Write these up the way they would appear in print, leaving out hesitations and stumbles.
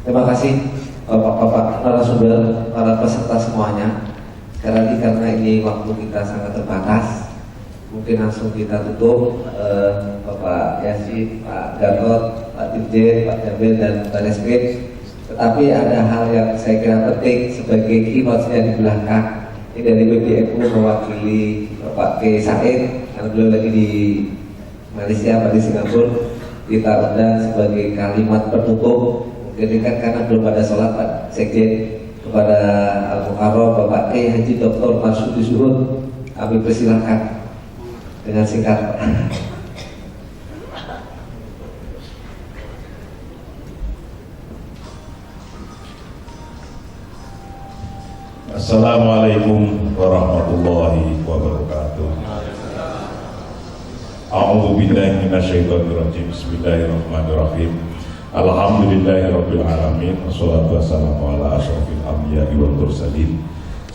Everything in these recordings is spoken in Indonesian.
Terima kasih Bapak-bapak narasumber, para peserta semuanya. Sekali lagi karena ini waktu kita sangat terbatas, mungkin langsung kita tutup. Bapak Yasin, Pak Gatot, Pak Dirjen, Pak Jamil, dan Pak Reskrim. Tetapi ada hal yang saya kira penting sebagai keynote-nya di belakang. Ini dari BBNU mewakili Bapak K. Said, yang beliau lagi di Malaysia, Pak di Singapura. Kita undang sebagai kalimat penutup. Mungkin kan karena belum ada sholat Pak Sekjen, kepada Al-Mukarram Bapak K. Haji Dr. Marsudi Zuhud, kami persilahkan dengan singkat Pak. Assalamualaikum warahmatullahi wabarakatuh. A'udzu billahi minasyaitonir rajim. Bismillahirrahmanirrahim. Alhamdulillahirabbil alamin. Wassalatu wassalamu ala asyrofil anbiya'i wal mursalin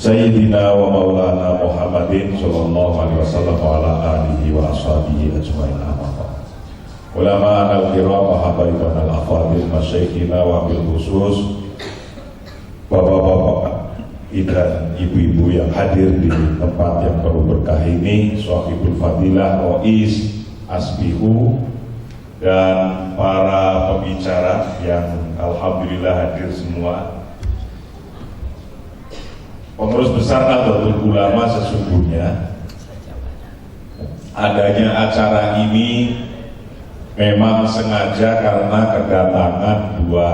Sayyidina wa maulana Muhammadin sallallahu alaihi wasallam wa ala alihi wa ashabihi ajmain. Ulama al-kiram wa habaibana al-afadil masyayikhina wa bil khusus bapak-bapak dan ibu-ibu yang hadir di tempat yang penuh berkah ini, Shahibul Fadilah, Rois, Asbihu, dan para pembicara yang alhamdulillah hadir semua. Pengurus besar Nahdlatul Ulama, sesungguhnya adanya acara ini memang sengaja karena kedatangan dua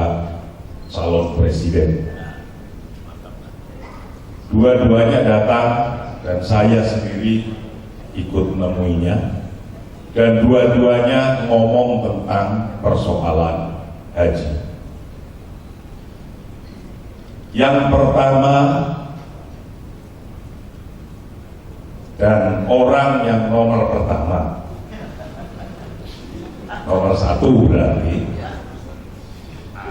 calon presiden. Dua-duanya datang dan saya sendiri ikut menemuinya, dan dua-duanya ngomong tentang persoalan haji. Yang pertama, dan orang yang nomor pertama, nomor satu berarti,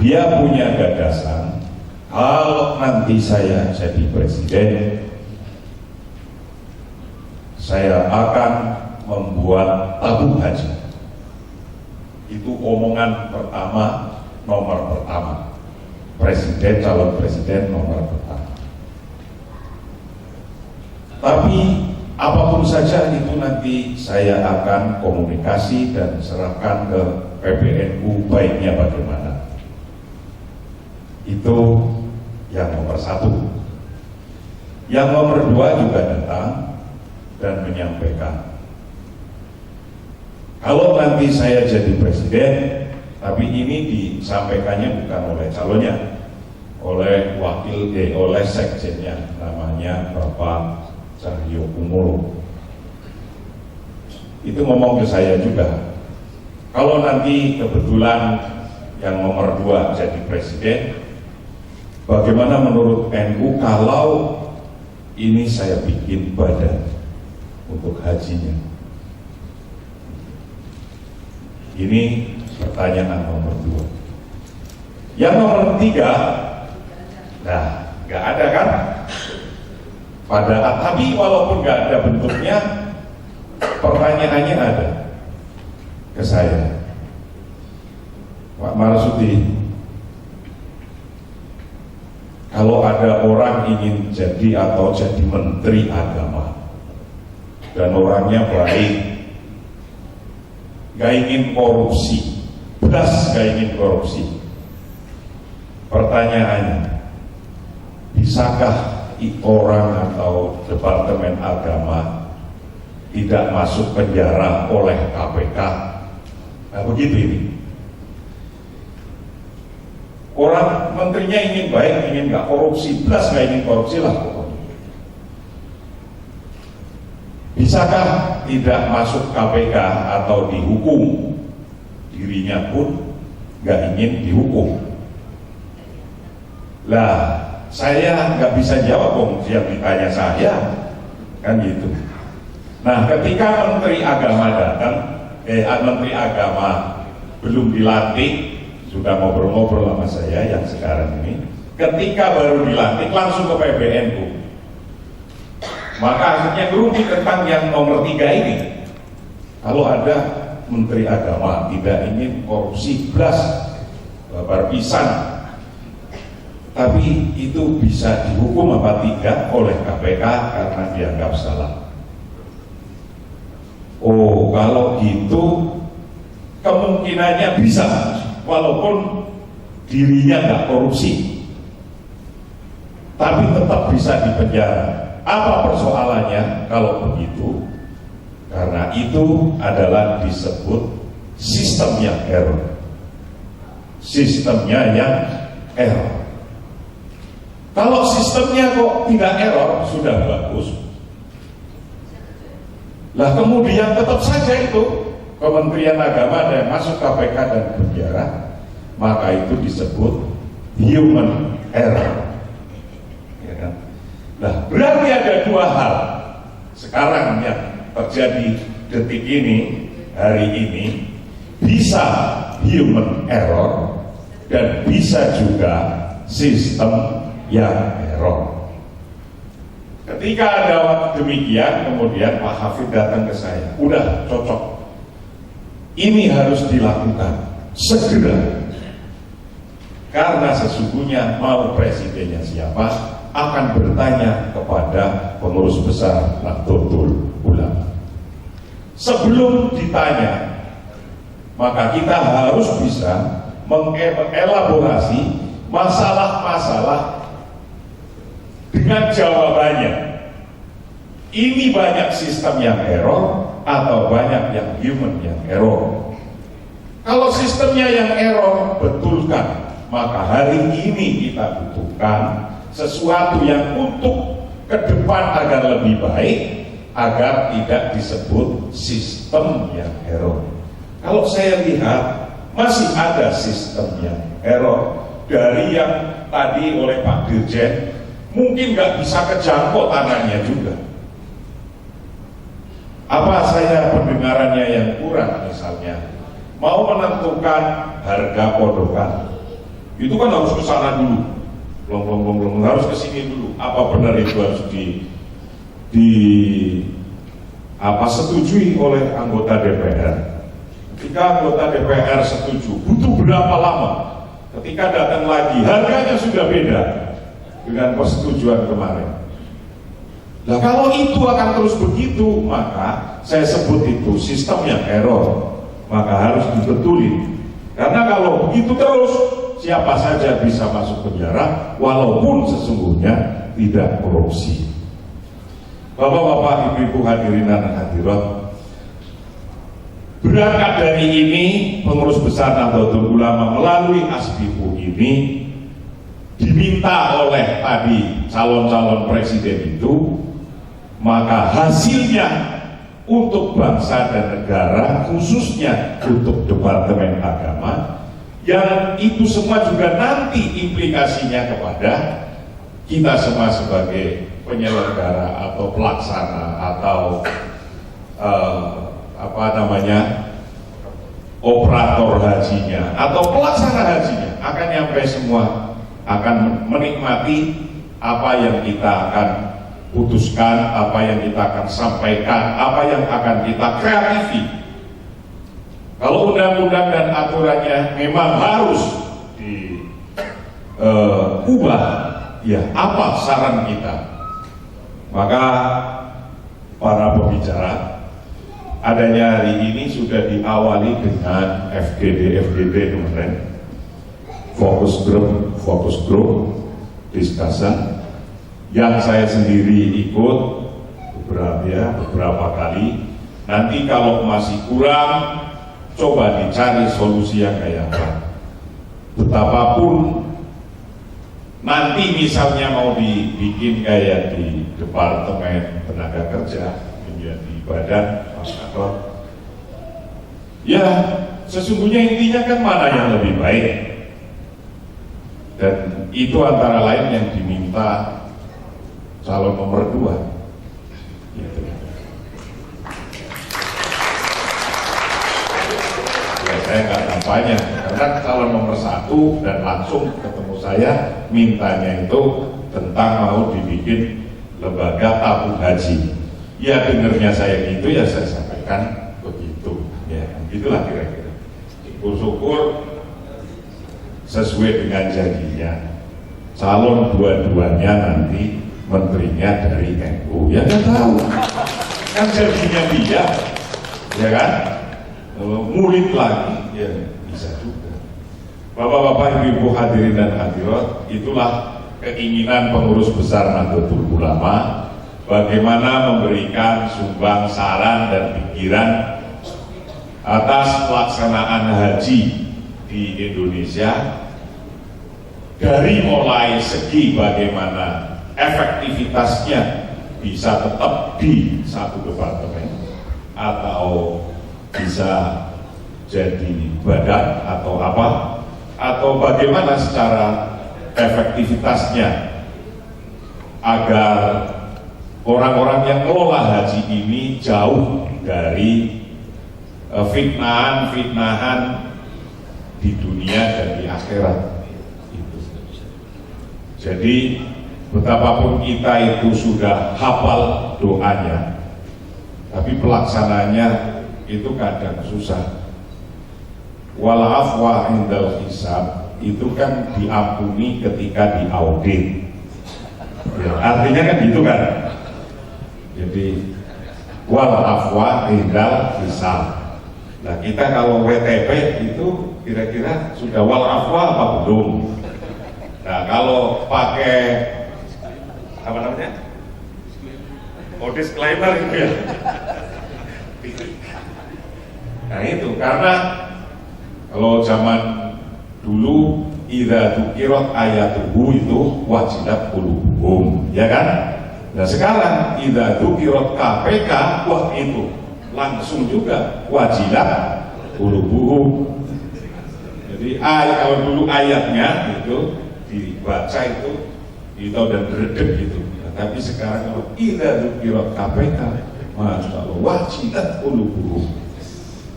dia punya gagasan, kalau nanti saya jadi presiden, saya akan membuat tabung haji. Itu omongan pertama, nomor pertama. Presiden, calon presiden nomor pertama. Tapi apapun saja itu nanti saya akan komunikasi dan serahkan ke PBNU baiknya bagaimana. Itu yang nomor satu. Yang nomor dua juga datang dan menyampaikan, kalau nanti saya jadi presiden, tapi ini disampaikannya bukan oleh calonnya, oleh oleh sekjennya, namanya Bapak Cahyokumolo. Itu ngomong ke saya juga, kalau nanti kebetulan yang nomor dua jadi presiden, bagaimana menurut NU kalau ini saya bikin badan untuk hajinya? Ini pertanyaan nomor dua. Yang nomor tiga, nah nggak ada kan? Tapi walaupun nggak ada bentuknya, pertanyaannya ada ke saya. Pak Marsudi, kalau ada orang ingin jadi atau jadi menteri agama dan orangnya baik, gak ingin korupsi, belas gak ingin korupsi, pertanyaannya, bisakah orang atau Departemen Agama tidak masuk penjara oleh KPK? Nah begitu ini. Orang menterinya ingin baik, ingin gak korupsi, belas gak ingin korupsi lah pokoknya. Bisakah tidak masuk KPK atau dihukum? Dirinya pun gak ingin dihukum. Lah, saya nggak bisa jawab dong, yang ditanya saya, kan gitu. Nah, ketika Menteri Agama datang, Menteri Agama belum dilantik, sudah ngobrol-ngobrol sama saya yang sekarang ini, ketika baru dilantik langsung ke PBNU, maka akhirnya gerumpi tentang yang nomor 3 ini. Kalau ada Menteri Agama tidak ingin korupsi, belas babar pisan, tapi itu bisa dihukum apa tidak oleh KPK karena dianggap salah. Oh, kalau gitu kemungkinannya bisa, walaupun dirinya nggak korupsi, tapi tetap bisa dipenjara. Apa persoalannya kalau begitu? Karena itu adalah disebut sistem yang error. Sistemnya yang error. Kalau sistemnya kok tidak error, sudah bagus. Lah kemudian tetap saja itu Kementerian Agama ada yang masuk KPK dan penjara, maka itu disebut human error. Ya kan? Nah, berarti ada dua hal sekarang yang terjadi detik ini, hari ini, bisa human error dan bisa juga sistem yang error. Ketika ada waktu demikian, kemudian Pak Hafid datang ke saya, udah cocok, ini harus dilakukan segera, karena sesungguhnya mau presidennya siapa akan bertanya kepada pengurus besar Nahdlatul Ulama. Sebelum ditanya, maka kita harus bisa mengelaborasi masalah-masalah dengan jawabannya. Ini banyak sistem yang error atau banyak yang human yang error. Kalau sistemnya yang error, betulkan, maka hari ini kita butuhkan sesuatu yang untuk ke depan agar lebih baik, agar tidak disebut sistem yang error. Kalau saya lihat masih ada sistem yang error, dari yang tadi oleh Pak Dirjen mungkin nggak bisa kejangkau tangannya juga. Apa saya pendengarannya yang kurang, misalnya mau menentukan harga podokan, itu kan harus ke sana dulu, belum harus ke sini dulu. Apa benar itu harus setujui oleh anggota DPR? Ketika anggota DPR setuju, butuh berapa lama? Ketika datang lagi, harganya sudah beda dengan persetujuan kemarin. Nah, kalau itu akan terus begitu, maka saya sebut itu sistem yang error, maka harus dibetulin. Karena kalau begitu terus, siapa saja bisa masuk penjara, walaupun sesungguhnya tidak korupsi. Bapak-bapak, ibu-ibu hadirin dan hadirat, berangkat dari ini, pengurus besar Nahdlatul Ulama melalui Asbihu ini diminta oleh tadi calon-calon presiden itu, maka hasilnya untuk bangsa dan negara, khususnya untuk Departemen Agama, yang itu semua juga nanti implikasinya kepada kita semua sebagai penyelenggara atau pelaksana atau operator hajinya atau pelaksana hajinya akan nyampe semua, akan menikmati apa yang kita akan putuskan, apa yang kita akan sampaikan, apa yang akan kita kreatifi. Kalau undang-undang dan aturannya memang harus diubah, ya apa saran kita? Maka para pembicara, adanya hari ini sudah diawali dengan FGD kemarin, fokus group discussion, yang saya sendiri ikut beberapa kali. Nanti kalau masih kurang, coba dicari solusi yang kayak apa. Betapapun nanti misalnya mau dibikin kayak di Departemen Tenaga Kerja, menjadi badan kantor, ya sesungguhnya intinya kan mana yang lebih baik, dan itu antara lain yang diminta calon nomor 2 gitu. Ya saya nggak kampanye, karena calon nomor 1 dan langsung ketemu saya mintanya itu tentang mau dibikin lembaga tabung haji. Ya dengernya saya gitu, ya saya sampaikan begitu. Ya gitulah kira-kira. Syukur-syukur sesuai dengan janjinya. calon dua-duanya nanti menterinya dari NU? Ya nggak tahu, kan jadinya dia, ya kan? Murid lagi, ya bisa juga. Bapak-bapak, ibu-ibu hadirin dan hadirat, itulah keinginan pengurus besar Nahdlatul Ulama, bagaimana memberikan sumbang saran dan pikiran atas pelaksanaan haji di Indonesia, dari mulai segi bagaimana efektivitasnya bisa tetap di satu departemen atau bisa jadi badan atau apa, atau bagaimana secara efektivitasnya agar orang-orang yang mengelola haji ini jauh dari fitnahan di dunia dan di akhirat. Jadi betapapun kita itu sudah hafal doanya, tapi pelaksananya itu kadang susah. Wal afwa indal hisab itu kan diampuni ketika diaudit. Ya, artinya kan gitu kan. Jadi wal afwa indal hisab. Nah, kita kalau WTP itu kira-kira sudah wal afwa apa belum? Nah, kalau pakai apa namanya? Disclaimer gitu ya. Nah itu karena kalau zaman dulu idza dzukirat ayatuhu itu wajilat qulubuhum, ya kan? Nah sekarang idza dzukirat KPK, wah itu langsung juga wajilat qulubuhum. Jadi kalau dulu ayatnya itu dibaca itu dan redek gitu. Nah, tapi sekarang kalau idza dzukirat KPK, masya Allah wajilat qulubuhum.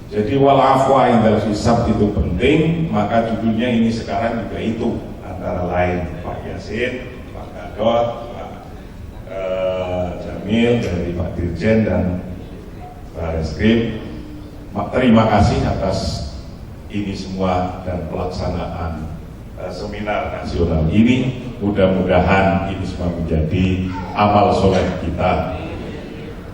Jadi wal afwa indal hisab itu penting, maka judulnya ini sekarang juga itu, antara lain Pak Yasin, Pak Gadot, Pak Jamil dari Pak Dirjen dan Pak Reskrim. Terima kasih atas ini semua dan pelaksanaan seminar nasional ini. Mudah-mudahan ini semua menjadi amal soleh kita.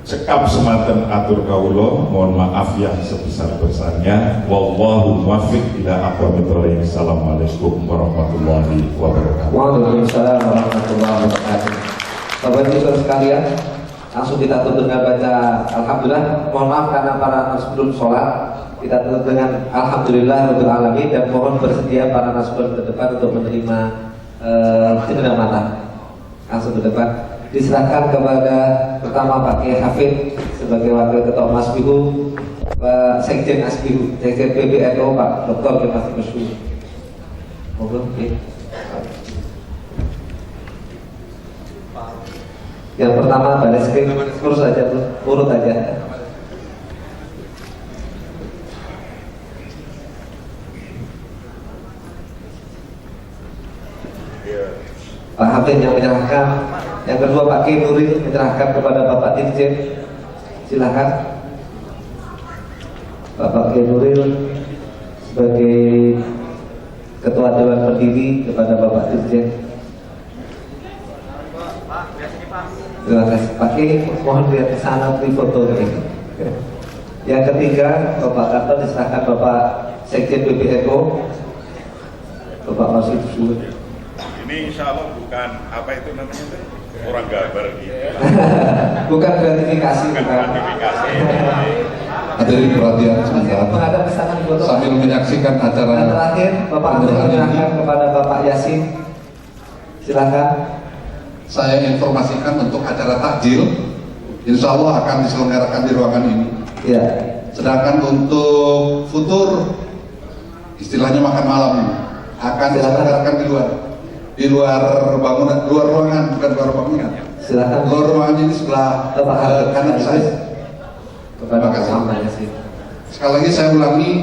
Cekap semanten atur kawula, mohon maaf yang sebesar-besarnya. Wallahu muwaffiq ila aqwamit thoriq. Assalamualaikum warahmatullahi wabarakatuh. Waalaikumsalam warahmatullahi wabarakatuh. Bapak Ibu sekalian, langsung kita tutup dengan baca Alhamdulillah. Mohon maaf karena para nasbun sholat, kita tutup dengan Alhamdulillah Rabbil Alamin, dan mohon bersedia para nasbun ke depan untuk menerima cenderamata mata. Langsung ke depan. Diserahkan kepada pertama Pak Kiai Hafid sebagai Wakil Ketua Masbihu, Pak Sekjen Asbihu, Sekjen PBNU Pak Dr. Kemas Masyur. Mohon yang pertama Baris Krim, urus aja tuh, urut aja. Pak Hafid yang menyerahkan. Yang kedua Pak Kiai Nuril menyerahkan kepada Bapak Dirjen. Silakan Bapak Kiai Nuril sebagai Ketua Dewan Pendiri kepada Bapak Dirjen. Terima kasih Pak Kiai, mohon lihat ke sana di foto ini. Yang ketiga Bapak Karto diserahkan Bapak Sekjen PBNU Bapak Masih Suud. Ini insya Allah bukan apa itu namanya orang gambar gitu. Bukan gratifikasi. Hadirin perhatian sebentar. Menghadap ke sana foto. Sambil menyaksikan acara. Dan terakhir Bapak menyerahkan kepada Bapak Yasin. Silakan. Saya informasikan untuk acara takjil, insya Allah akan diselenggarakan di ruangan ini. Ya. Sedangkan untuk futur, istilahnya makan malam, akan diselenggarakan di luar bangunan, luar ruangan, bukan luar bangunan. Silakan. Luar ruangan ini sebelah kanan saya. Kepada Terima kasih. Bapak Yasin. Sekali lagi saya ulangi,